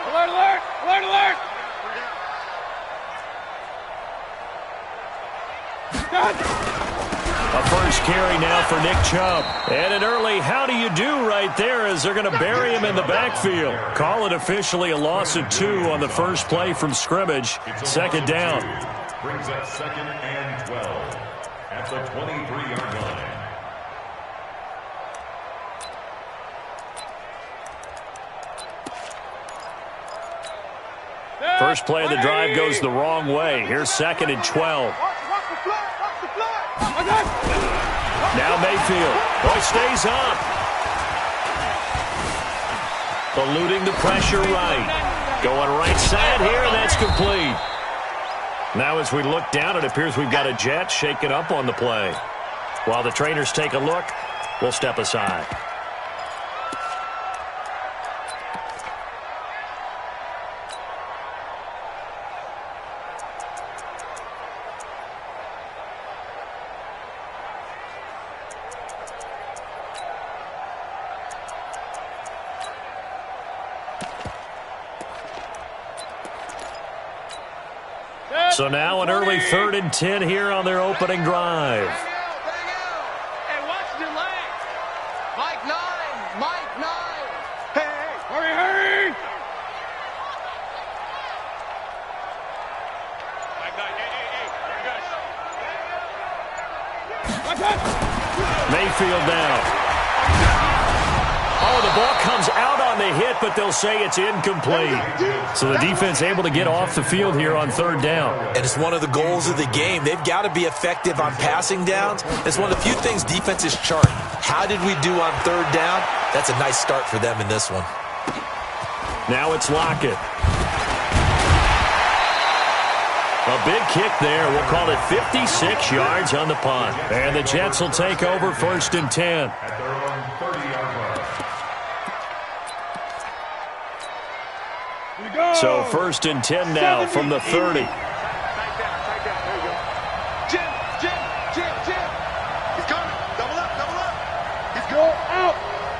Alert, alert! Alert, alert! A first carry now for Nick Chubb. And an early how do you do right there as they're going to bury him in the backfield. Call it officially a loss of 2 on the first play from scrimmage. Second down. Brings up 2nd and 12 at the 23-yard line. First play of the drive goes the wrong way. Here's 2nd and 12. Now Mayfield. Boy, stays up. Eluding the pressure right. Going right side here, and that's complete. Now as we look down, it appears we've got a Jet shaken up on the play. While the trainers take a look, we'll step aside. So now an early 3rd and 10 here on their opening drive. Hey, watch the leg. Mike 9. Mike 9. Hey, hurry, hurry. Mike 9. Hey. Mayfield now. Oh, the ball comes out on the hit, but they'll say it's incomplete. So the defense able to get off the field here on 3rd down. And it's one of the goals of the game. They've got to be effective on passing downs. It's one of the few things defenses chart. How did we do on 3rd down? That's a nice start for them in this one. Now it's Lockett. A big kick there. We'll call it 56 yards on the punt. And the Jets will take over 1st and 10. At their own 30-yard line. So 1st and 10 now from the 30. Tight down. There you go. Jim. He's coming. Double up. He's going out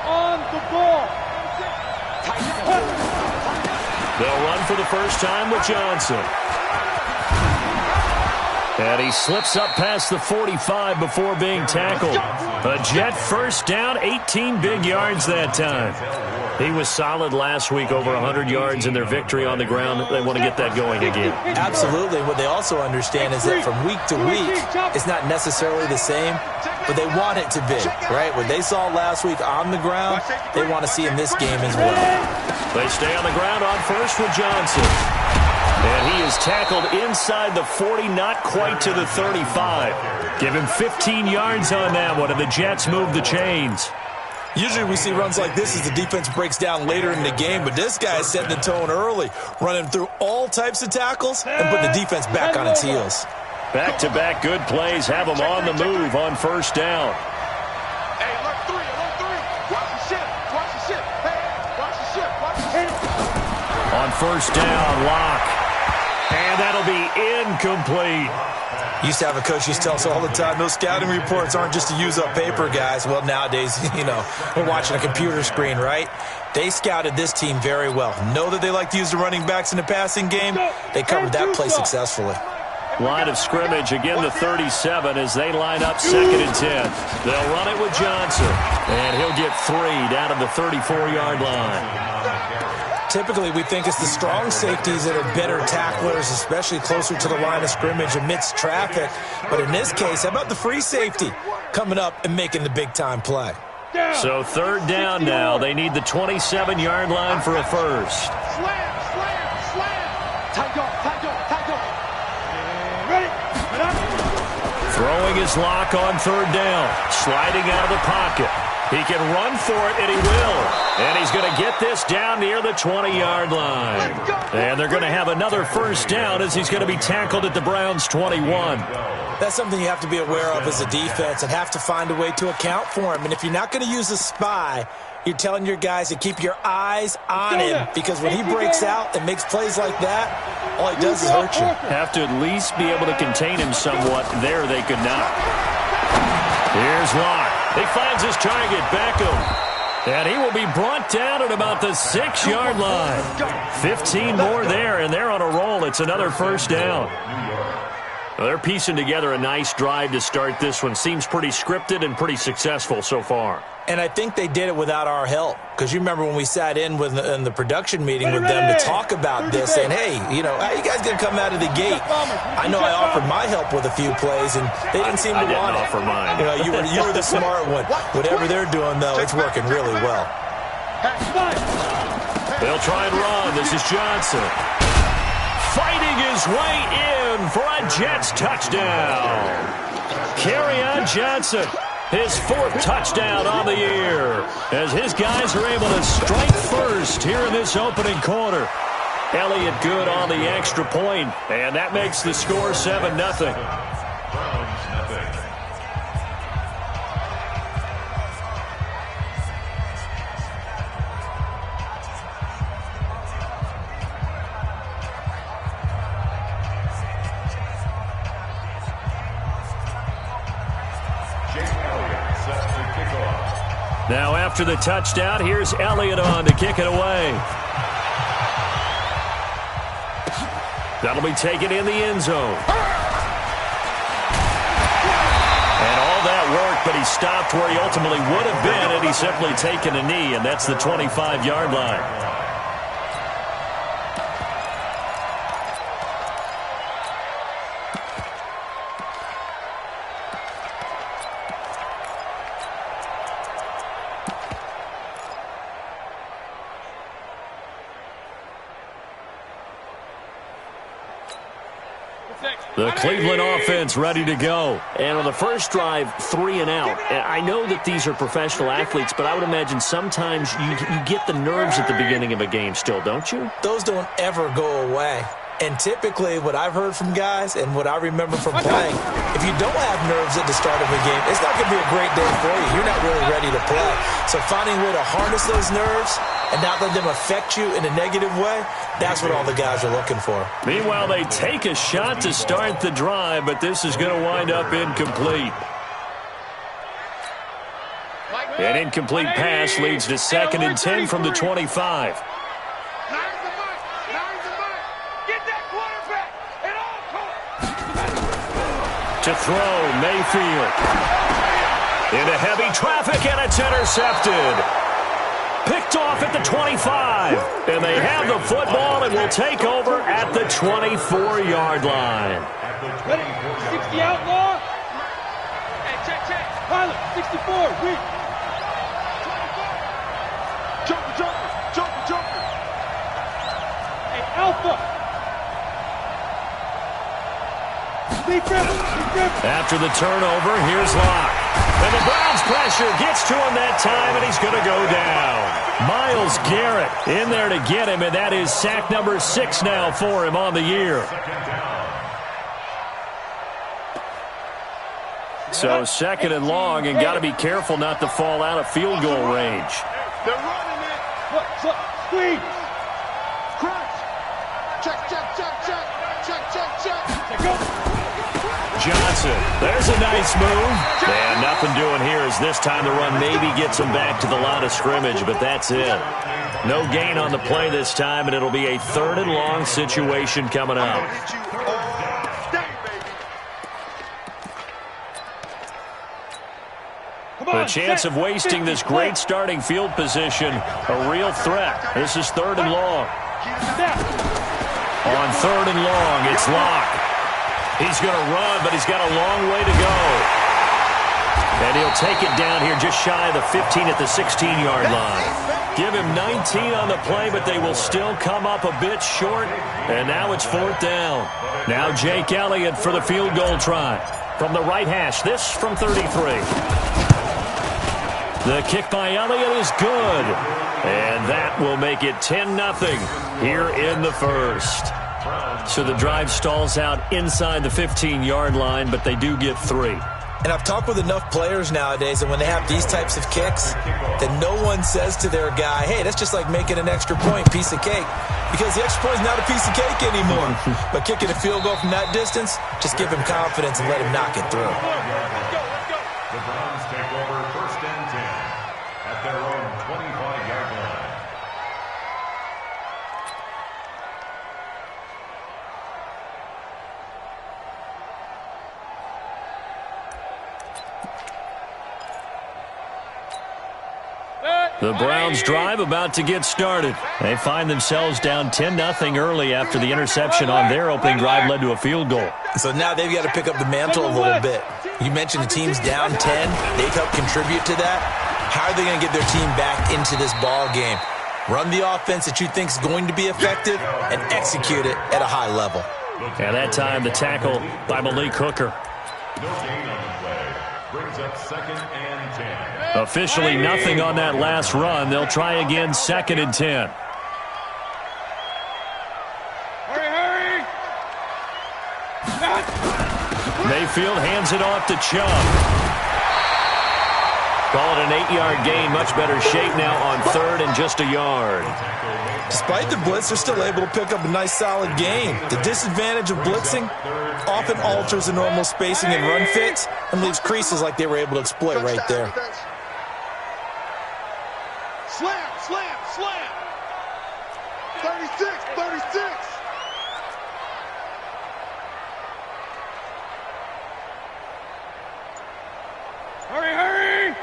on the ball. They'll run for the first time with Johnson. And he slips up past the 45 before being tackled. A Jet first down, 18 big yards that time. He was solid last week, over 100 yards in their victory on the ground. They want to get that going again. Absolutely. What they also understand is that from week to week, it's not necessarily the same, but they want it to be, right? What they saw last week on the ground, they want to see in this game as well. They stay on the ground on first with Johnson. And he is tackled inside the 40, not quite to the 35. Give him 15 yards on that one, and the Jets move the chains. Usually we see runs like this as the defense breaks down later in the game, but this guy is setting the tone early, running through all types of tackles and putting the defense back on its heels. Back-to-back good plays have them on the move on first down. Hey, alert 3. Watch the ship. Hey, watch the ship. On first down, Lock. And that'll be incomplete. Used to have a coach used to tell us all the time, those scouting reports aren't just to use up paper, guys. Well, nowadays, we're watching a computer screen, right? They scouted this team very well. Know that they like to use the running backs in the passing game. They covered that play successfully. Line of scrimmage, again the 37 as they line up 2nd and 10. They'll run it with Johnson. And he'll get 3 down to the 34-yard line. Typically, we think it's the strong safeties that are better tacklers, especially closer to the line of scrimmage amidst traffic. But in this case, how about the free safety coming up and making the big-time play? So 3rd down now. They need the 27-yard line for a first. Slam. Tight go. Ready? Throwing his Lock on 3rd down. Sliding out of the pocket. He can run for it, and he will. And he's going to get this down near the 20-yard line. And they're going to have another first down as he's going to be tackled at the Browns' 21. That's something you have to be aware of as a defense and have to find a way to account for him. And if you're not going to use a spy, you're telling your guys to keep your eyes on him, because when he breaks out and makes plays like that, all he does is hurt you. Have to at least be able to contain him somewhat. There they could not. Here's Locke. He finds his target, Beckham. And he will be brought down at about the 6-yard line. 15 more there, and they're on a roll. It's another first down. Well, they're piecing together a nice drive to start this one. Seems pretty scripted and pretty successful so far. And I think they did it without our help. Because you remember when we sat in the production meeting with them to talk about this, and hey, you know, how you guys going to come out of the gate? I know I offered my help with a few plays, and they didn't seem to want it. I didn't offer mine. You know, you were the smart one. Whatever they're doing, though, it's working really well. They'll try and run. This is Johnson. Fighting his way in for a Jets touchdown. Kerryon Johnson. His 4th touchdown on the year as his guys are able to strike first here in this opening quarter. Elliott good on the extra point, and that makes the score 7-0. Now after the touchdown, here's Elliott on to kick it away. That'll be taken in the end zone. And all that work, but he stopped where he ultimately would have been had he simply taken a knee, and that's the 25-yard line. The Cleveland offense ready to go. And on the first drive, 3 and out. And I know that these are professional athletes, but I would imagine sometimes you get the nerves at the beginning of a game still, don't you? Those don't ever go away. And typically what I've heard from guys and what I remember from playing, if you don't have nerves at the start of a game, it's not going to be a great day for you. You're not really ready to play. So finding a way to harness those nerves and not let them affect you in a negative way, that's what all the guys are looking for. Meanwhile, they take a shot to start the drive, but this is going to wind up incomplete. An incomplete pass leads to 2nd and 10 from the 25. To throw, Mayfield. Into heavy traffic, and it's intercepted. Picked off at the 25. And they have the football and will take over at the 24-yard line. Ready? 60 outlaw. Hey, check. Pilot, 64, weak. 24. Jumper. Hey, Alpha. After the turnover, here's Locke. And the Browns pressure gets to him that time, and he's going to go down. Myles Garrett in there to get him, and that is sack number 6 now for him on the year. So 2nd and long, and got to be careful not to fall out of field goal range. They're running it. Look, squeeze. Crunch. Check. Go. Johnson, there's a nice move. And nothing doing here as this time the run maybe gets him back to the line of scrimmage, but that's it. No gain on the play this time, and it'll be a 3rd and long situation coming up. The chance of wasting this great starting field position, a real threat. This is 3rd and long. On 3rd and long, it's Locke. He's going to run, but he's got a long way to go. And he'll take it down here just shy of the 15 at the 16-yard line. Give him 19 on the play, but they will still come up a bit short. And now it's 4th down. Now Jake Elliott for the field goal try. From the right hash, this from 33. The kick by Elliott is good. And that will make it 10-0 here in the first. So the drive stalls out inside the 15-yard line, but they do get 3. And I've talked with enough players nowadays that when they have these types of kicks, that no one says to their guy, hey, that's just like making an extra point, piece of cake. Because the extra point is not a piece of cake anymore. But kicking a field goal from that distance, just give him confidence and let him knock it through. The Browns take over 1st and 10 at their own The Browns drive about to get started. They find themselves down 10-0 early after the interception on their opening drive led to a field goal. So now they've got to pick up the mantle a little bit. You mentioned the team's down 10. They've helped contribute to that. How are they going to get their team back into this ball game? Run the offense that you think is going to be effective and execute it at a high level. And that time, the tackle by Malik Hooker. No gain on the play. Brings up 2nd and 10. Officially nothing on that last run. They'll try again 2nd and 10. Hurry! Mayfield hands it off to Chubb. Call it an 8-yard gain. Much better shape now on 3rd and just a yard. Despite the blitz, they're still able to pick up a nice, solid gain. The disadvantage of blitzing often alters the normal spacing and run fits and leaves creases like they were able to exploit right there. Slam! 36! Hurry!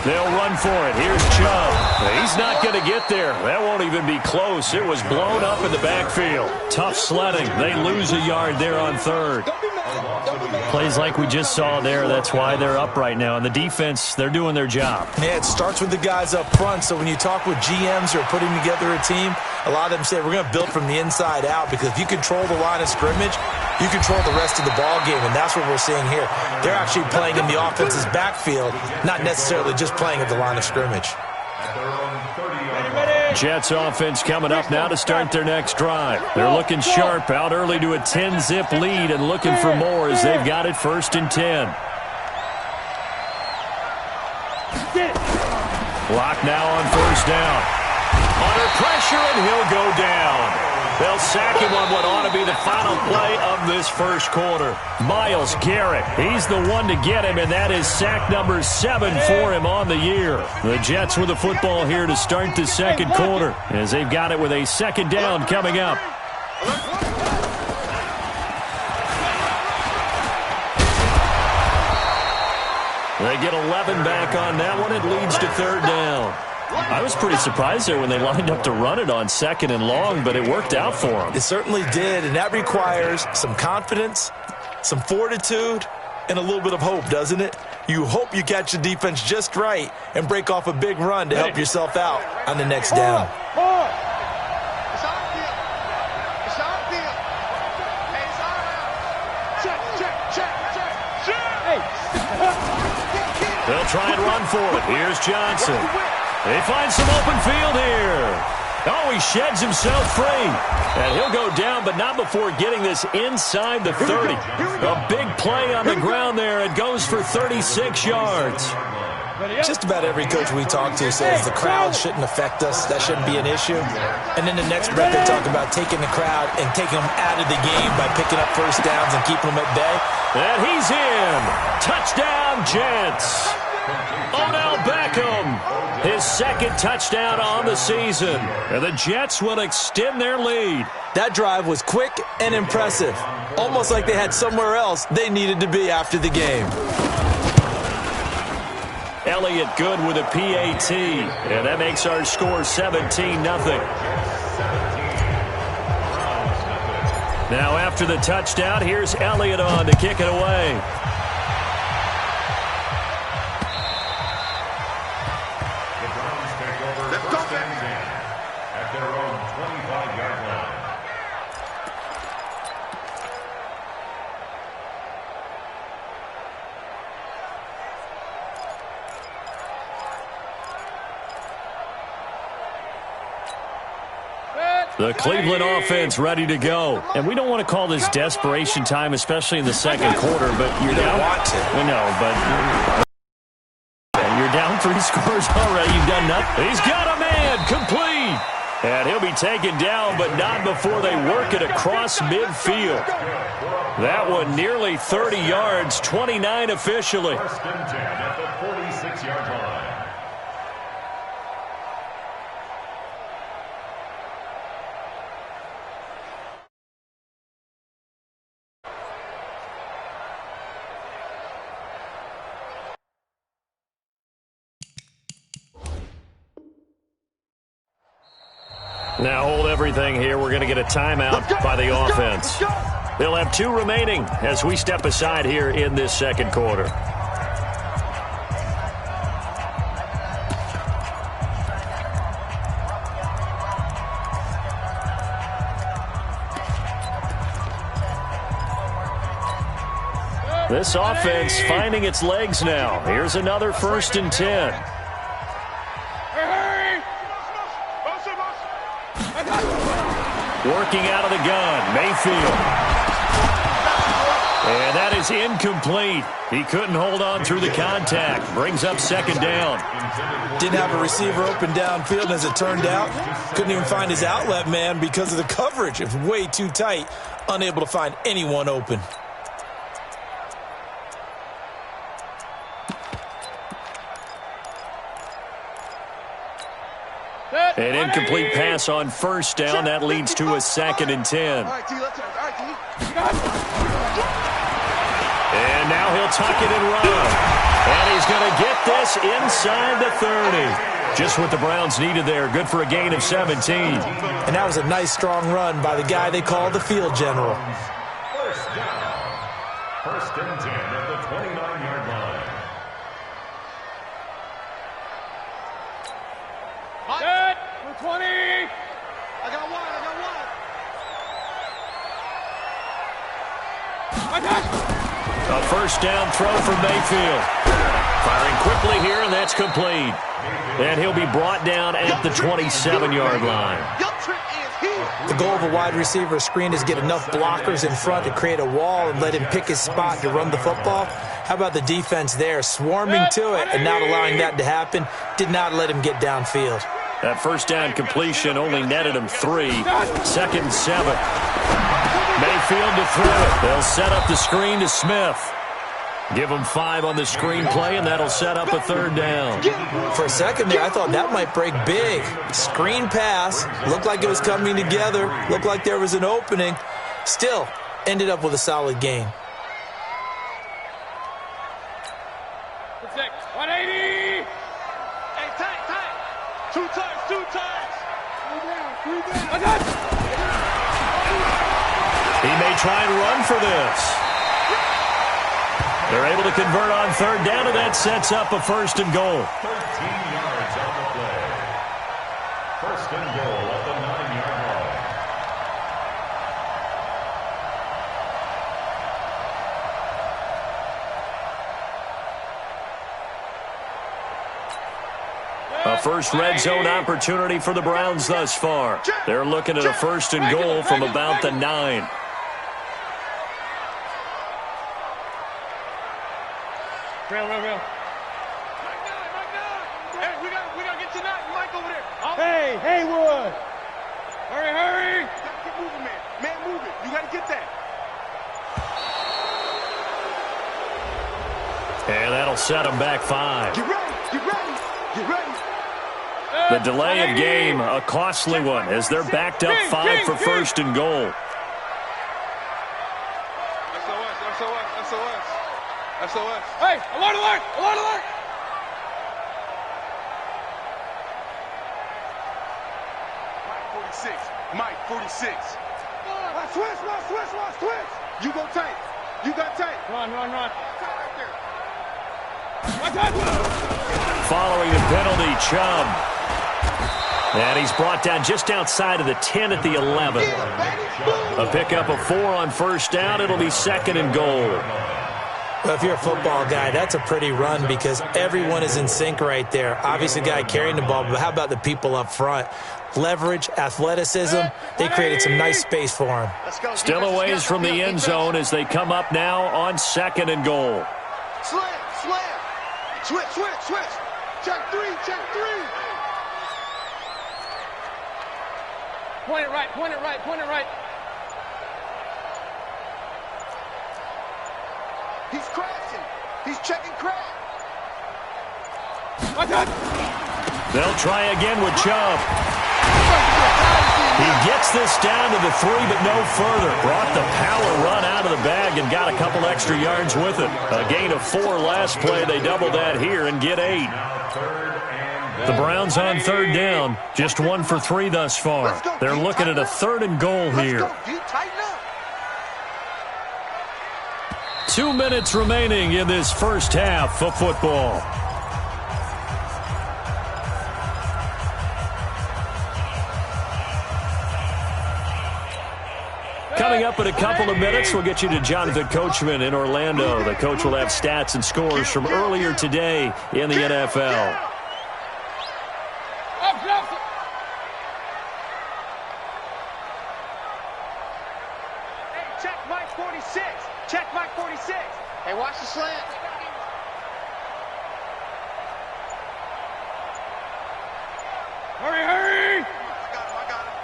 They'll run for it. Here's Chubb. He's not going to get there. That won't even be close. It was blown up in the backfield. Tough sledding. They lose a yard there on 3rd. Plays like we just saw there. That's why they're up right now. And the defense, they're doing their job. Yeah, it starts with the guys up front. So when you talk with GMs who are putting together a team, a lot of them say we're going to build from the inside out, because if you control the line of scrimmage, you control the rest of the ball game, and that's what we're seeing here. They're actually playing in the offense's backfield, not necessarily just playing at the line of scrimmage. Jets offense coming up now to start their next drive. They're looking sharp, out early to a 10-zip lead and looking for more as they've got it 1st and 10. Block now on 1st down. Under pressure, and he'll go down. They'll sack him on what ought to be the final play of this first quarter. Myles Garrett, he's the one to get him, and that is sack number 7 for him on the year. The Jets with the football here to start the second quarter, as they've got it with a 2nd down coming up. They get 11 back on that one. It leads to 3rd down. I was pretty surprised there when they lined up to run it on 2nd and long, but it worked out for them. It certainly did, and that requires some confidence, some fortitude, and a little bit of hope, doesn't it? You hope you catch the defense just right and break off a big run to help yourself out on the next down. They'll try and run for it. Here's Johnson. They find some open field here. Oh, he sheds himself free. And he'll go down, but not before getting this inside the 30. A big play on the ground there. It goes for 36 yards. Just about every coach we talk to says the crowd shouldn't affect us. That shouldn't be an issue. And then the next breath they talk about taking the crowd and taking them out of the game by picking up 1st downs and keeping them at bay. And he's in. Touchdown, Jets. Odell Beckham, his 2nd touchdown on the season. And the Jets will extend their lead. That drive was quick and impressive. Almost like they had somewhere else they needed to be after the game. Elliott good with a PAT. And that makes our score 17-0. Now after the touchdown, here's Elliott on to kick it away. At their own 25-yard line. The Cleveland offense ready to go. And we don't want to call this desperation time, especially in the second quarter, but you're down. Want to. We know, but you're down 3 scores already. You've done nothing. He's got a man complete. And he'll be taken down, but not before they work it across midfield. That one nearly 30 yards, 29 officially. 1st and 10 at the 46-yard line. Now hold everything here. We're going to get a timeout by the offense. They'll have 2 remaining as we step aside here in this second quarter. This offense finding its legs now. Here's another 1st and 10. Working out of the gun, Mayfield. And that is incomplete. He couldn't hold on through the contact. Brings up 2nd down. Didn't have a receiver open downfield, as it turned out. Couldn't even find his outlet man because of the coverage. It was way too tight. Unable to find anyone open. An incomplete pass on 1st down. That leads to a 2nd and 10. And now he'll tuck it and run. And he's going to get this inside the 30. Just what the Browns needed there. Good for a gain of 17. And that was a nice, strong run by the guy they call the field general. 1st down. 1st and 10 at the 29-yard line. Set for 20. I got one. A 1st down throw from Mayfield. Firing quickly here, and that's complete. And he'll be brought down at the 27-yard line. The goal of a wide receiver screen is get enough blockers in front to create a wall and let him pick his spot to run the football. How about the defense there, swarming to it and not allowing that to happen? Did not let him get downfield. That 1st down completion only netted him 3. 2nd and 7. Mayfield to throw it. They'll set up the screen to Smith. Give him 5 on the screen play, and that'll set up a 3rd down. For a second there, I thought that might break big. Screen pass. Looked like it was coming together. Looked like there was an opening. Still, ended up with a solid gain. 180. Hey, tight. 2 times. 3 down. He may try and run for this. They're able to convert on 3rd down, and that sets up a 1st and goal. 13 yards on the play. 1st and goal at the 9-yard line. A first red zone opportunity for the Browns thus far. They're looking at a 1st and goal from about the 9. Real. Hey, we gotta get to that Mike over there. Hey, Haywood. Hurry. You gotta keep moving, man. Man, move it. You gotta get that. And that'll set them back 5. Get ready. The delay of game, a costly one, as they're backed up 5 for 1st and goal. SOS. Hey, alert! Mike 46. Switch. You go tight. You got tight. Run. Following the penalty, Chubb. And he's brought down just outside of the 10 at the 11. A pickup of 4 on 1st down. It'll be 2nd and goal. Well, if you're a football guy, that's a pretty run because everyone is in sync right there. Obviously, the guy carrying the ball, but how about the people up front? Leverage, athleticism, they created some nice space for him. Still a ways from the end zone as they come up now on 2nd and goal. Slam. Switch. Check three. Point it right. He's crashing. He's checking crash. They'll try again with Chubb. He gets this down to the 3, but no further. Brought the power run out of the bag and got a couple extra yards with it. A gain of 4 last play. They double that here and get 8. Now 3rd and The Browns on third down, just 1 for 3 thus far. They're looking at a 3rd and goal here. 2 minutes remaining in this first half of football. Coming up in a couple of minutes, we'll get you to Jonathan Coachman in Orlando. The coach will have stats and scores from earlier today in the NFL. Hey, check Mike 46. Check Mike 46. Hey, watch the slant. Hurry, hurry! I got him.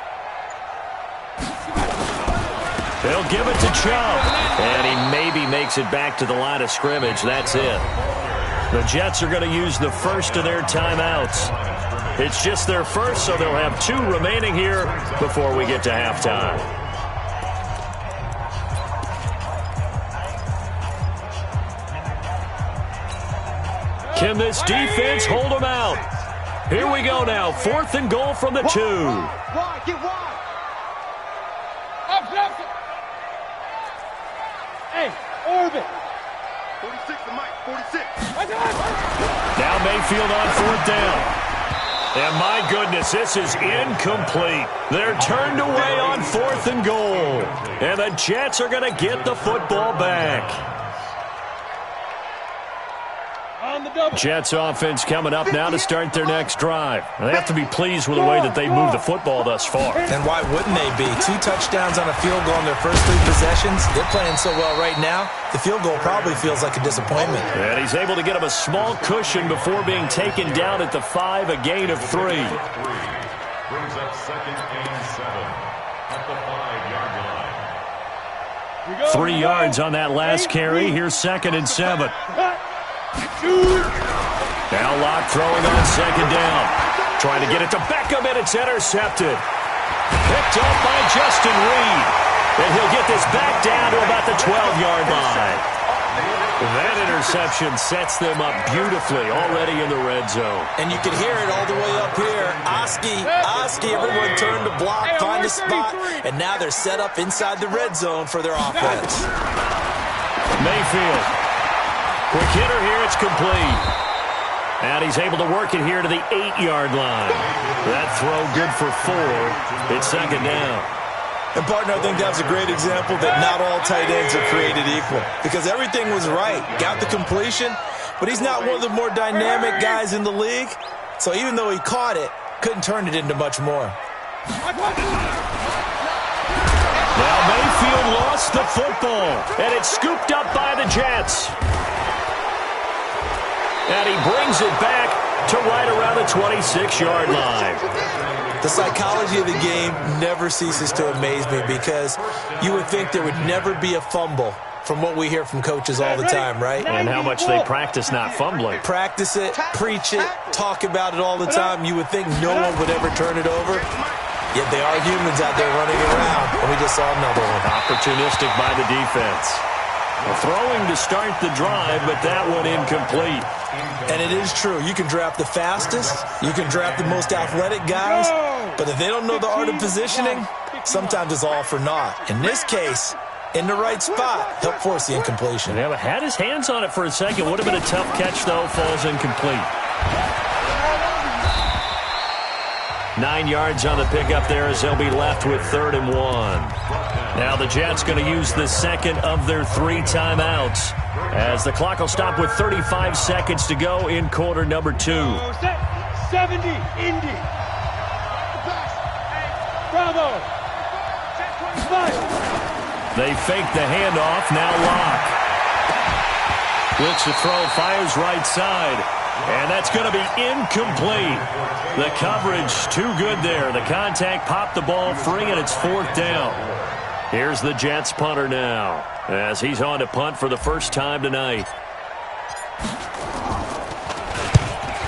They'll give it to Chubb, and he maybe makes it back to the line of scrimmage. That's it. The Jets are going to use the first of their timeouts. It's just their first, so they'll have 2 remaining here before we get to halftime. Can this defense hold them out? Here we go now. 4th and goal from the 2. Wide, get wide. Hey, orbit. 46 to Mike, 46. Now Mayfield on 4th down. And my goodness, this is incomplete. They're turned away on 4th and goal. And the Jets are going to get the football back. Jets offense coming up now to start their next drive. They have to be pleased with the way that they moved the football thus far. And why wouldn't they be? 2 touchdowns on a field goal in their first 3 possessions. They're playing so well right now, the field goal probably feels like a disappointment. And he's able to get him a small cushion before being taken down at the 5, a gain of 3. Brings up 2nd and 7 at the 5-yard line. 3 yards on that last carry. Here's 2nd and 7. Now Locke throwing on 2nd down. Trying to get it to Beckham, and it's intercepted. Picked up by Justin Reed. And he'll get this back down to about the 12-yard line. That interception sets them up beautifully already in the red zone. And you can hear it all the way up here. Oski, everyone turned to block, find a spot, and now they're set up inside the red zone for their offense. Mayfield. Quick hitter here, it's complete. And he's able to work it here to the 8-yard line. That throw good for 4. It's 2nd down. And, partner, I think that's a great example that not all tight ends are created equal. Because everything was right. Got the completion, but he's not one of the more dynamic guys in the league. So even though he caught it, couldn't turn it into much more. Now Mayfield lost the football, and it's scooped up by the Jets. And he brings it back to right around the 26-yard line. The psychology of the game never ceases to amaze me because you would think there would never be a fumble from what we hear from coaches all the time, right? And how much they practice not fumbling. Practice it, preach it, talk about it all the time. You would think no one would ever turn it over. Yet they are humans out there running around, and we just saw another one. Opportunistic by the defense. Throwing to start the drive, but that one incomplete. And it is true. You can draft the fastest. You can draft the most athletic guys. But if they don't know the art of positioning, sometimes it's all for naught. In this case, in the right spot, help force the incompletion. Yeah, but had his hands on it for a second. Would have been a tough catch, though. Falls incomplete. 9 yards on the pickup there as they'll be left with 3rd and 1. Now the Jets going to use the 2nd of their 3 timeouts as the clock will stop with 35 seconds to go in quarter number 2. 70, Indy. Bravo. They fake the handoff. Now Locke. Looks to throw, fires right side. And that's going to be incomplete. The coverage too good there. The contact popped the ball free, and it's 4th down. Here's the Jets punter now as he's on to punt for the first time tonight.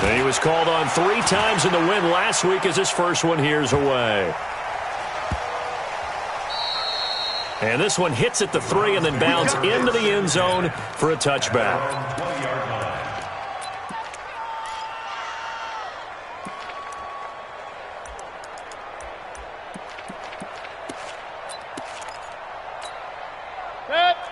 And he was called on 3 times in the win last week as his first one here's away. And this one hits at the 3 and then bounds into the end zone for a touchback.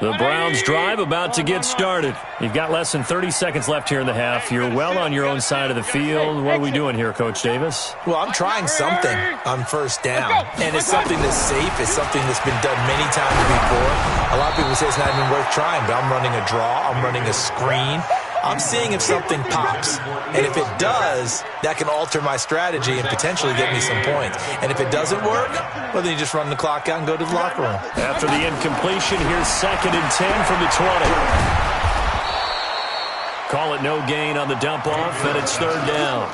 The Browns drive about to get started. You've got less than 30 seconds left here in the half. You're well on your own side of the field. What are we doing here, Coach Davis? Well, I'm trying something on first down, and it's something that's safe. It's something that's been done many times before. A lot of people say it's not even worth trying, but I'm running a draw. I'm running a screen. I'm seeing if something pops, and if it does, that can alter my strategy and potentially get me some points. And if it doesn't work, well, then you just run the clock out and go to the locker room. After the incompletion, here's 2nd and 10 from the 20. Call it no gain on the dump off, and it's 3rd down.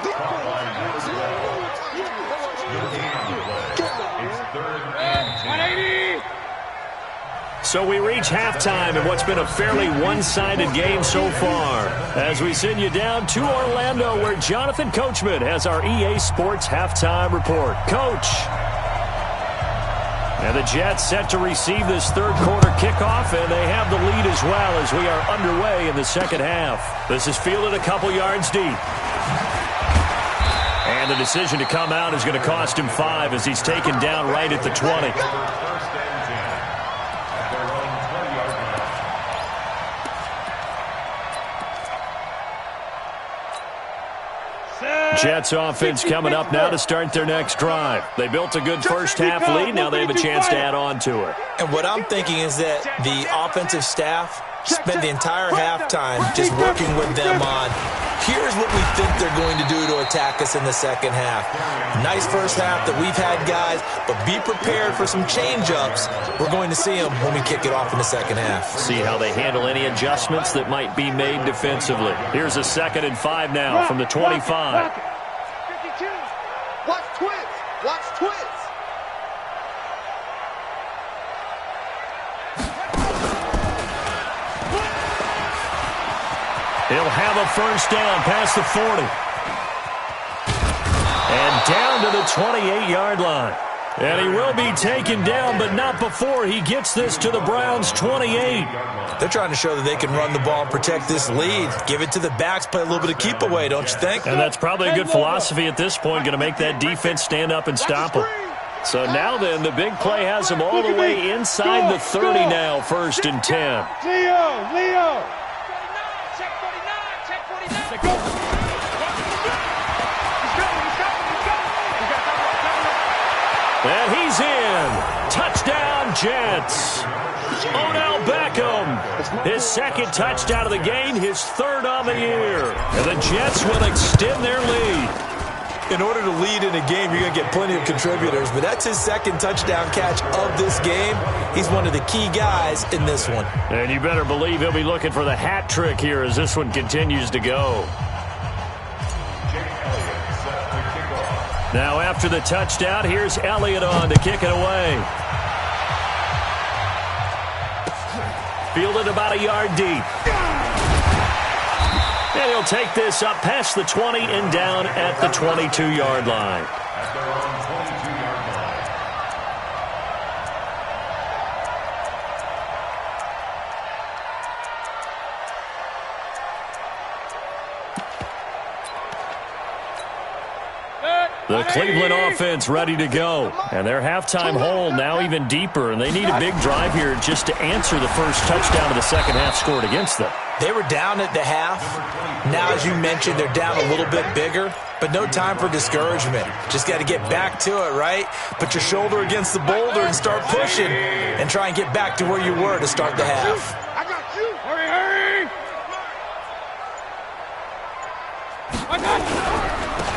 So we reach halftime in what's been a fairly one-sided game so far, as we send you down to Orlando, where Jonathan Coachman has our EA Sports halftime report. Coach. And the Jets set to receive this third-quarter kickoff, and they have the lead as well as we are underway in the second half. This is fielded a couple yards deep. And the decision to come out is going to cost him 5 as he's taken down right at the 20. Jets offense coming up now to start their next drive. They built a good first-half lead. Now they have a chance to add on to it. And what I'm thinking is that the offensive staff spent the entire halftime just working with them on, here's what we think they're going to do to attack us in the second half. Nice first half that we've had, guys, but be prepared for some change-ups. We're going to see them when we kick it off in the second half. See how they handle any adjustments that might be made defensively. Here's a 2nd and 5 now from the 25. 52. Watch twins. Watch twins. He'll have a first down past the 40. And down to the 28-yard line. And he will be taken down, but not before he gets this to the Browns' 28. They're trying to show that they can run the ball and protect this lead. Give it to the backs, play a little bit of keep away, don't you think? And that's probably a good philosophy at this point, going to make that defense stand up and stop them. So now then, the big play has them all the way inside the 30 now, 1st and 10. Leo. And he's in. Touchdown, Jets. Odell Beckham, his 2nd touchdown of the game, his 3rd on the year. And the Jets will extend their lead. In order to lead in a game, you're going to get plenty of contributors, but that's his 2nd touchdown catch of this game. He's one of the key guys in this one. And you better believe he'll be looking for the hat trick here as this one continues to go. Now after the touchdown, here's Elliott on to kick it away. Fielded about a yard deep. And he'll take this up past the 20 and down at the 22-yard line. The Cleveland offense ready to go. And their halftime hole now even deeper, and they need a big drive here just to answer the first touchdown of the second half scored against them. They were down at the half. Now, as you mentioned, they're down a little bit bigger, but no time for discouragement. Just got to get back to it, right? Put your shoulder against the boulder and start pushing and try and get back to where you were to start the half. I got you. Hurry. I got you.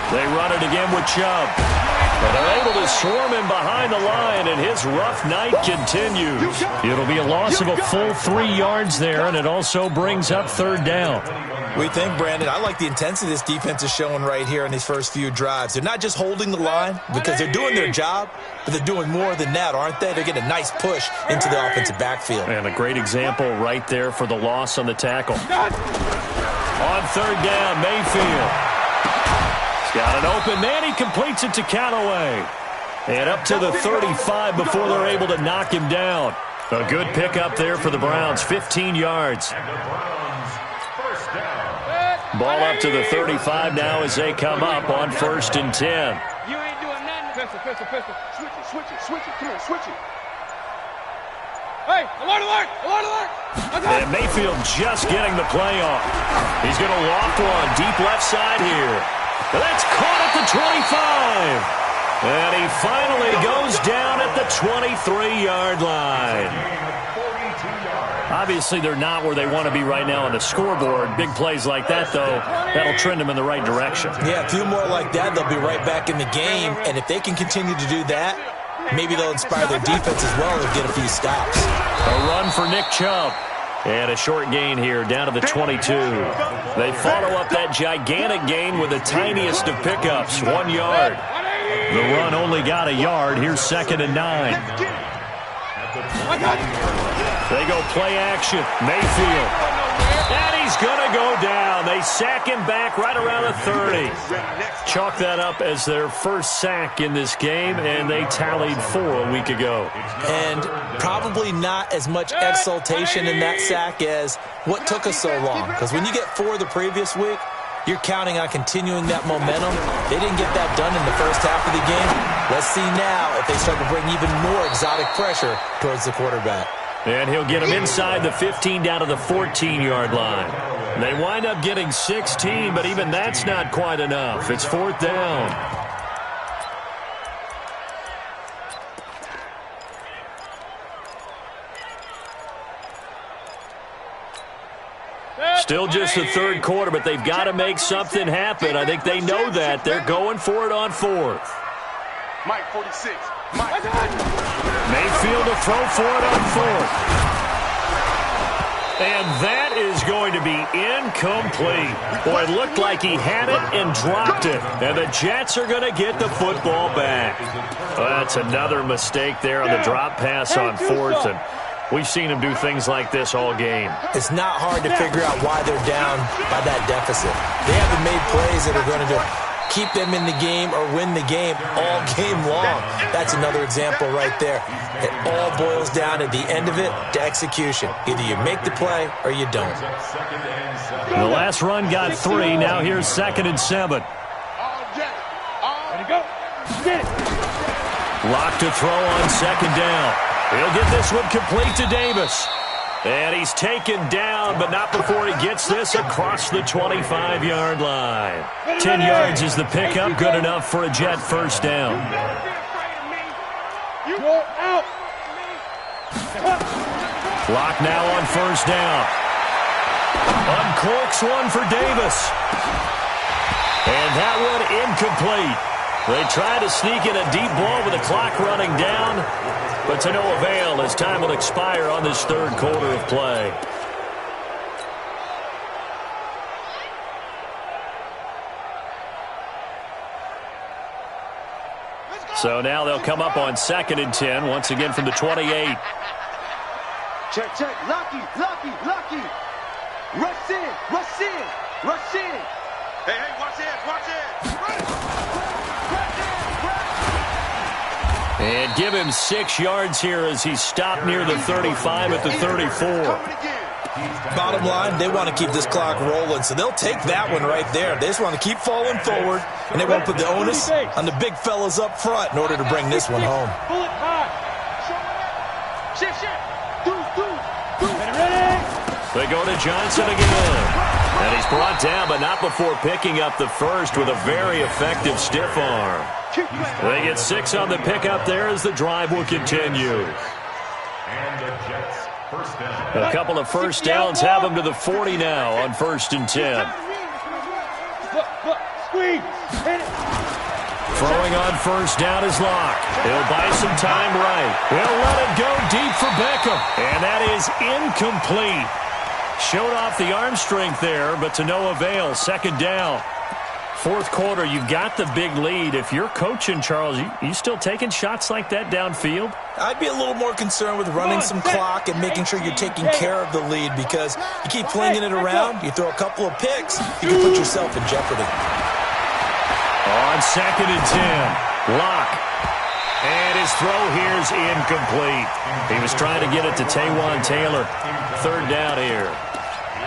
They run it again with Chubb. But they're able to swarm him behind the line, and his rough night continues. It'll be a loss of a full 3 yards there, and it also brings up 3rd down. We think, Brandon, I like the intensity this defense is showing right here in these first few drives. They're not just holding the line because they're doing their job, but they're doing more than that, aren't they? They're getting a nice push into the offensive backfield. And a great example right there for the loss on the tackle. On 3rd down, Mayfield. He's got an open man. He completes it to Callaway. And up to the 35 before they're able to knock him down. A good pickup there for the Browns, 15 yards. Ball up to the 35 now as they come up on 1st and 10. You ain't doing nothing. Pistol. Switch it. Come on, switch it. Hey, alert, alert, alert, alert. And Mayfield just getting the play off. He's going to loft one deep left side here. But that's caught at the 25. And he finally goes down at the 23-yard line. Obviously, they're not where they want to be right now on the scoreboard. Big plays like that, though, that'll trend them in the right direction. Yeah, a few more like that, they'll be right back in the game. And if they can continue to do that, maybe they'll inspire their defense as well and get a few stops. A run for Nick Chubb. And a short gain here down to the 22. They follow up that gigantic gain with the tiniest of pickups, 1 yard. The run only got a yard. Here's 2nd and 9. They go play action. Mayfield. And he's going to go down. They sack him back right around the 30. Chalk that up as their first sack in this game, and they tallied 4 a week ago. And probably not as much exultation in that sack as what took us so long. Because when you get 4 the previous week, you're counting on continuing that momentum. They didn't get that done in the first half of the game. Let's see now if they start to bring even more exotic pressure towards the quarterback. And he'll get him inside the 15 down to the 14-yard line. They wind up getting 16, but even that's not quite enough. It's 4th down. Still just the 3rd quarter, but they've got to make something happen. I think they know that. They're going for it on 4th. Mike, 46. Mike. Mayfield to throw for it on 4th. And that is going to be incomplete. Boy, it looked like he had it and dropped it. And the Jets are going to get the football back. Well, that's another mistake there on the drop pass on 4th. And we've seen him do things like this all game. It's not hard to figure out why they're down by that deficit. They haven't made plays that are going to keep them in the game or win the game all game long. That's another example right there. It all boils down at the end of it to execution. Either you make the play or you don't. The last run got 3. Now here's 2nd and 7. Ready, go. Get it. Lock to throw on 2nd down. He'll get this one complete to Davis. And he's taken down, but not before he gets this across the 25-yard line. 10 yards is the pickup, good enough for a Jet first down. Lock now on 1st down. Uncorks one for Davis. And that one incomplete. They try to sneak in a deep ball with the clock running down, but to no avail as time will expire on this 3rd quarter of play. So now they'll come up on 2nd and 10, once again from the 28. Check, check. Lucky, lucky, lucky. Rush in, rush in, rush in. Hey, hey, watch it, watch it. And give him 6 yards here as he stopped near the 35 at the 34. Bottom line, they want to keep this clock rolling, so they'll take that one right there. They just want to keep falling forward, and they won't put the onus on the big fellas up front in order to bring this one home. Shift, shift. They go to Johnson again. And he's brought down, but not before picking up the first with a very effective stiff arm. They get 6 on the pickup there as the drive will continue. A couple of first downs have them to the 40 now on 1st and 10. Throwing on 1st down is Locke. He'll buy some time right. He'll let it go deep for Beckham. And that is incomplete. Showed off the arm strength there, but to no avail. 2nd down. 4th quarter, you've got the big lead. If you're coaching, Charles, you still taking shots like that downfield? I'd be a little more concerned with running some clock and making sure you're taking care of the lead, because you keep flinging it around, you throw a couple of picks, you can put yourself in jeopardy. On 2nd and 10, Locke. And his throw here is incomplete. He was trying to get it to Taywan Taylor. 3rd down here.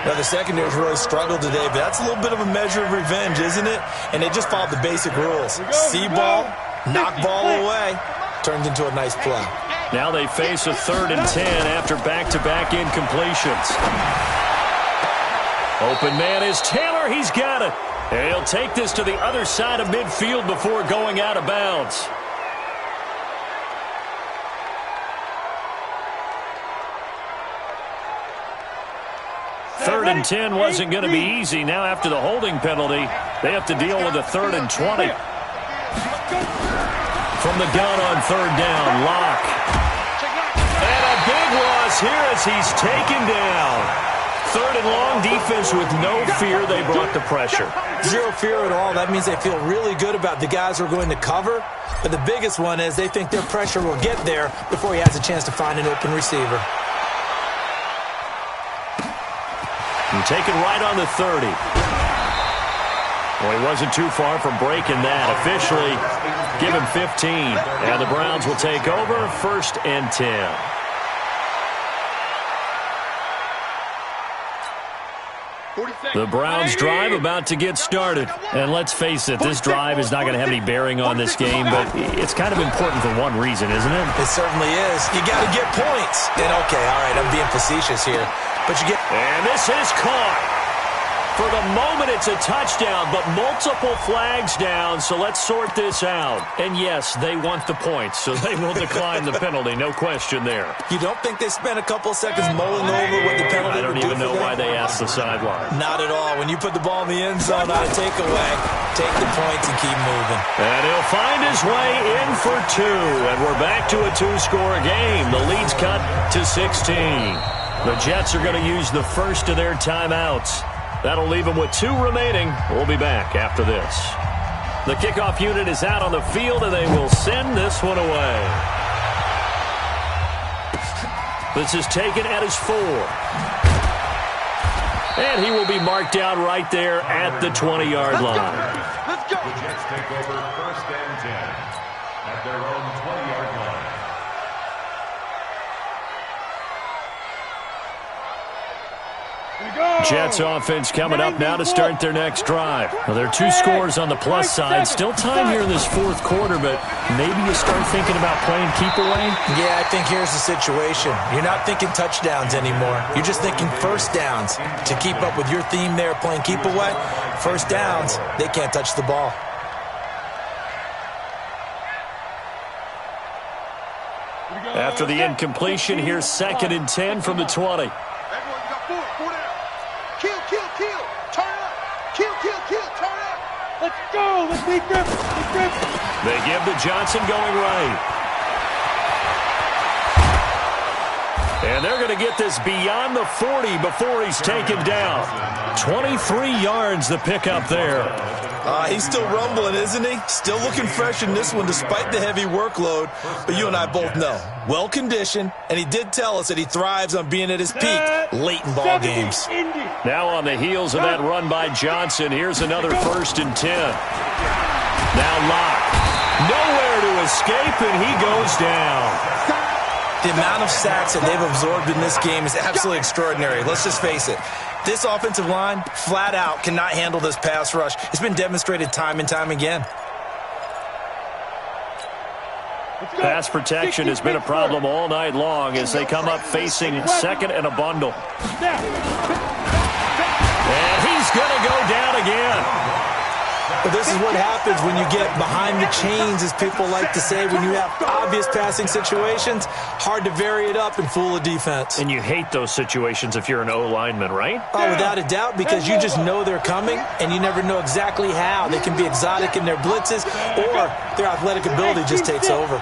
Now, the secondary's really struggled today, but that's a little bit of a measure of revenge, isn't it? And they just followed the basic rules. See ball, knock ball away, turned into a nice play. Now they face a 3rd and 10 after back-to-back incompletions. Open man is Taylor. He's got it. And he'll take this to the other side of midfield before going out of bounds. Third and 10 wasn't going to be easy. Now after the holding penalty, they have to deal with a 3rd and 20. From the gun on 3rd down, Locke. And a big loss here as he's taken down. 3rd and long, defense with no fear. They brought the pressure. Zero fear at all. That means they feel really good about the guys who are going to cover. But the biggest one is they think their pressure will get there before he has a chance to find an open receiver. And taken right on the 30. Well, he wasn't too far from breaking that. Officially, give him 15. And the Browns will take over 1st and 10. The Browns drive about to get started. And let's face it, this drive is not going to have any bearing on this game, but it's kind of important for one reason, isn't it? It certainly is. You got to get points. And okay, all right, I'm being facetious here. But you get... And this is caught. For the moment, it's a touchdown, but multiple flags down, so let's sort this out. And yes, they want the points, so they will decline the penalty, no question there. You don't think they spent a couple seconds mulling over what the penalty I don't even know why they asked the sideline. Not at all. When you put the ball in the end zone on a takeaway, take the points and keep moving. And he'll find his way in for 2, and we're back to a 2-score game. The lead's cut to 16. The Jets are going to use the first of their timeouts. That'll leave them with 2 remaining. We'll be back after this. The kickoff unit is out on the field, and they will send this one away. This is taken at his 4. And he will be marked down right there at the 20-yard line. Let's go. The Jets take over 1st and 10 at their own 20-yard line. Jets offense coming up now to start their next drive. Well, there are 2 scores on the plus side. Still time here in this 4th quarter, but maybe you start thinking about playing keep away? Yeah, I think here's the situation. You're not thinking touchdowns anymore. You're just thinking first downs. To keep up with your theme there, playing keep away, first downs, they can't touch the ball. After the incompletion, here's 2nd and 10 from the 20. Let's go. Let's make grip. They give to Johnson going right. And they're going to get this beyond the 40 before he's taken down. 23 yards the pickup there. He's still rumbling, isn't he? Still looking fresh in this one despite the heavy workload. But you and I both know, well-conditioned, and he did tell us that he thrives on being at his peak late in ball games. Now on the heels of that run by Johnson, here's another 1st and 10. Now Locke. Nowhere to escape, and he goes down. The amount of sacks that they've absorbed in this game is absolutely extraordinary. Let's just face it. This offensive line, flat out, cannot handle this pass rush. It's been demonstrated time and time again. Pass protection has been a problem all night long as they come up facing 2nd and a bundle. And he's going to go down again. But this is what happens when you get behind the chains, as people like to say, when you have obvious passing situations. Hard to vary it up and fool a defense. And you hate those situations if you're an O-lineman, right? Oh, without a doubt, because you just know they're coming, and you never know exactly how. They can be exotic in their blitzes, or their athletic ability just takes over.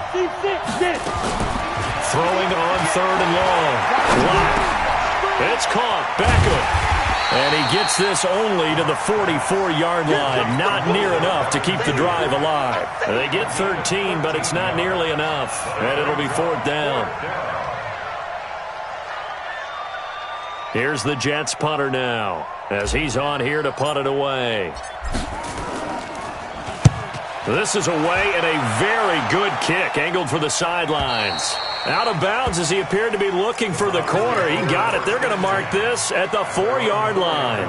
Throwing on 3rd and long. Lock. It's caught. Beckham. And he gets this only to the 44-yard line. Not near enough to keep the drive alive. They get 13, but it's not nearly enough. And it'll be 4th down. Here's the Jets punter now, as he's on here to punt it away. This is away and a very good kick, angled for the sidelines. Out of bounds as he appeared to be looking for the corner. He got it. They're going to mark this at the 4-yard line.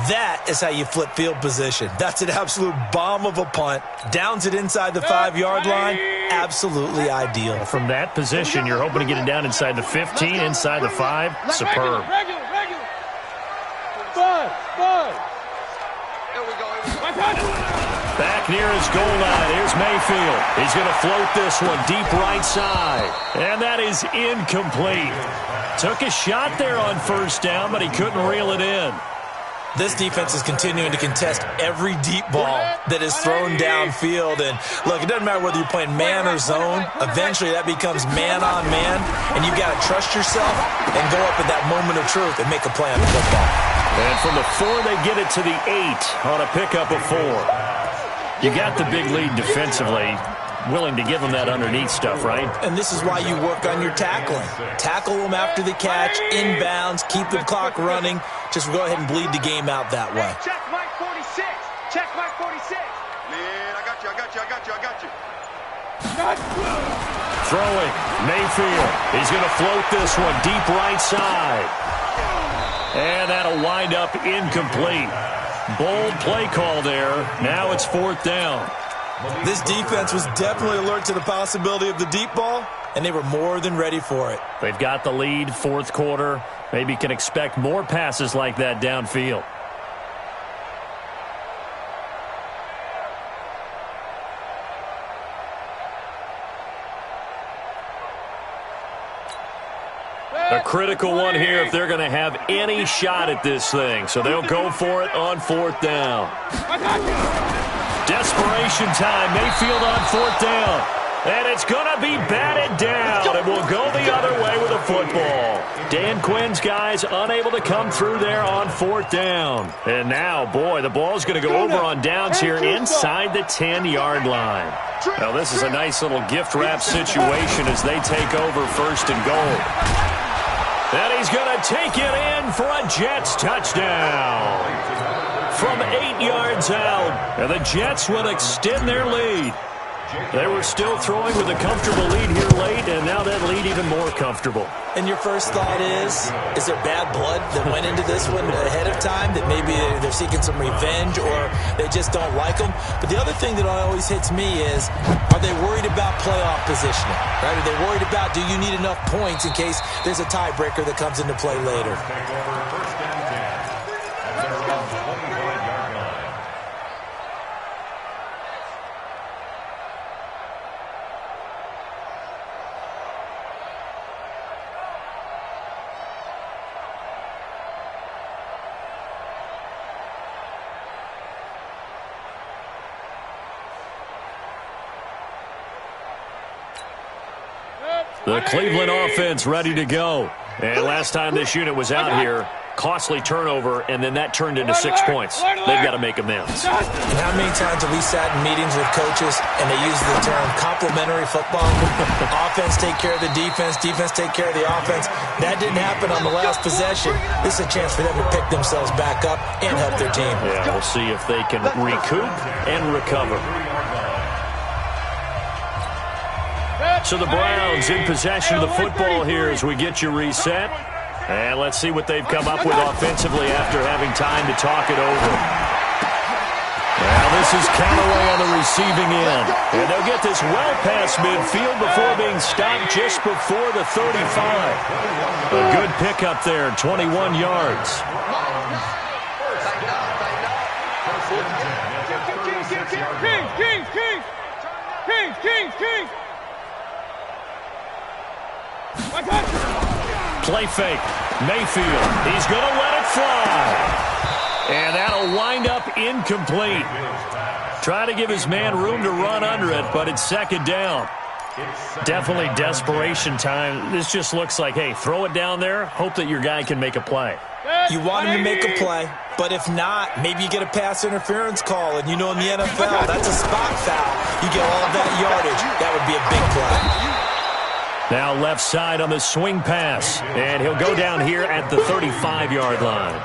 That is how you flip field position. That's an absolute bomb of a punt. Downs it inside the 5-yard line. absolutely ideal. From that position, you're hoping to get it down inside the 15, inside the 5. Superb. Regular. 5. Here we go. Back near his goal line. Here's Mayfield. He's going to float this one deep right side. And that is incomplete. Took a shot there on first down, but he couldn't reel it in. This defense is continuing to contest every deep ball that is thrown downfield. And, look, it doesn't matter whether you're playing man or zone. Eventually, that becomes man-on-man, and you've got to trust yourself and go up at that moment of truth and make a play on the football. And from the 4, they get it to the 8 on a pickup of 4. You got the big lead defensively. Willing to give them that underneath stuff, right? And this is why you work on your tackling. Tackle them after the catch, inbounds, keep the clock running. Just go ahead and bleed the game out that way. Check Mike 46. Check Mike 46. Man, I got you. Throwing. Mayfield. He's going to float this one deep right side. And that'll wind up incomplete. Bold play call there. Now it's 4th down. This defense was definitely alert to the possibility of the deep ball, and they were more than ready for it. They've got the lead, 4th quarter. Maybe can expect more passes like that downfield. A critical one here if they're going to have any shot at this thing. So they'll go for it on 4th down. Desperation time. Mayfield on 4th down. And it's going to be batted down. And we'll go the other way with a football. Dan Quinn's guys unable to come through there on 4th down. And now, boy, the ball's going to go over on downs here inside the 10-yard line. Now, this is a nice little gift wrap situation as they take over 1st and goal. And he's going to take it in for a Jets touchdown. From 8 yards out. And the Jets will extend their lead. They were still throwing with a comfortable lead here late, and now that lead even more comfortable. And your first thought is there bad blood that went into this one ahead of time, that maybe they're seeking some revenge or they just don't like them? But the other thing that always hits me is, are they worried about playoff positioning? Right? Are they worried about, do you need enough points in case there's a tiebreaker that comes into play later? The Cleveland offense ready to go. And last time this unit was out here, costly turnover, and then that turned into 6 points. They've got to make amends. And how many times have we sat in meetings with coaches and they use the term complementary football? Offense take care of the defense, defense take care of the offense. That didn't happen on the last possession. This is a chance for them to pick themselves back up and help their team. Yeah, we'll see if they can recoup and recover. So the Browns in possession of the football here as we get you reset. And let's see what they've come up with offensively after having time to talk it over. Now this is Callaway on the receiving end. And they'll get this well past midfield before being stopped just before the 35. A good pickup there, 21 yards. King. Play fake. Mayfield. He's going to let it fly. And that'll wind up incomplete. Trying to give his man room to run under it, but it's 2nd down. Definitely desperation time. This just looks like, hey, throw it down there, hope that your guy can make a play. You want him to make a play, but if not, maybe you get a pass interference call, and you know in the NFL, that's a spot foul. You get all of that yardage. That would be a big play. Now left side on the swing pass, and he'll go down here at the 35-yard line.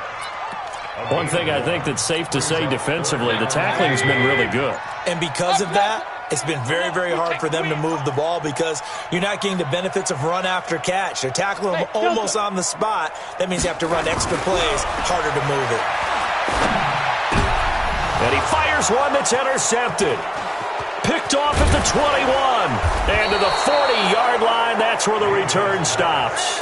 One thing I think that's safe to say defensively, the tackling's been really good. And because of that, it's been very, very hard for them to move the ball because you're not getting the benefits of run after catch. They're tackling them almost on the spot. That means you have to run extra plays, harder to move it. And he fires one that's intercepted. picked off at the 21. And to the 40-yard line, that's where the return stops.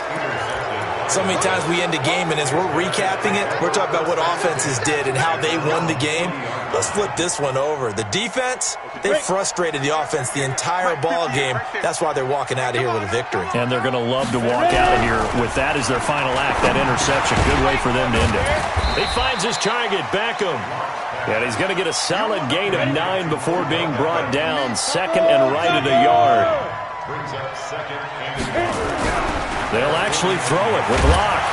So many times we end a game, and as we're recapping it, we're talking about what offenses did and how they won the game. Let's flip this one over. The defense, they frustrated the offense the entire ball game. That's why they're walking out of here with a victory. And they're going to love to walk out of here with that as their final act, that interception. Good way for them to end it. He finds his target, Beckham. And he's going to get a solid gain of 9 before being brought down. Second and right at a yard. Brings up second and 1. They'll actually throw it with Locke.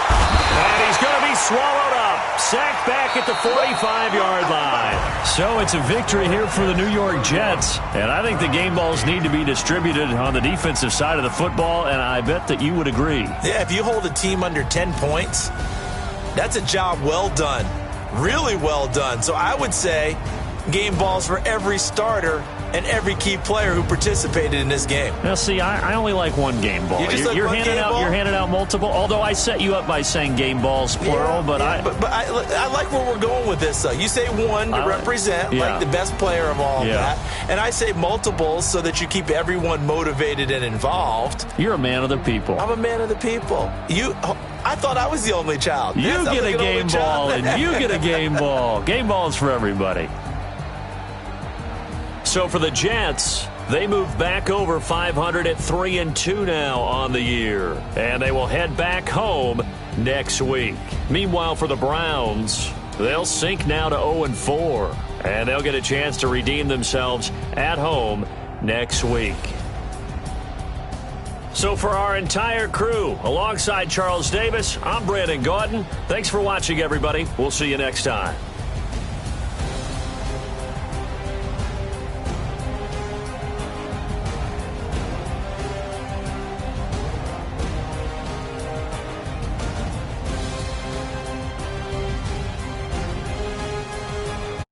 And he's going to be swallowed up. Sacked back at the 45-yard line. So it's a victory here for the New York Jets. And I think the game balls need to be distributed on the defensive side of the football, and I bet that you would agree. Yeah, if you hold a team under 10 points, that's a job well done. Really well done. So I would say game balls for every starter and every key player who participated in this game. Now, see, I only like one game ball. You're handing out multiple, although I set you up by saying game balls, plural. But I like where we're going with this, though. You say one to represent like the best player of all of that. And I say multiples so that you keep everyone motivated and involved. You're a man of the people. I'm a man of the people. I thought I was the only child. You get a game ball, and you get a game ball. Game balls for everybody. So for the Jets, they move back over 500 at 3-2 now on the year. And they will head back home next week. Meanwhile, for the Browns, they'll sink now to 0-4. And they'll get a chance to redeem themselves at home next week. So for our entire crew, alongside Charles Davis, I'm Brandon Gaudin. Thanks for watching, everybody. We'll see you next time.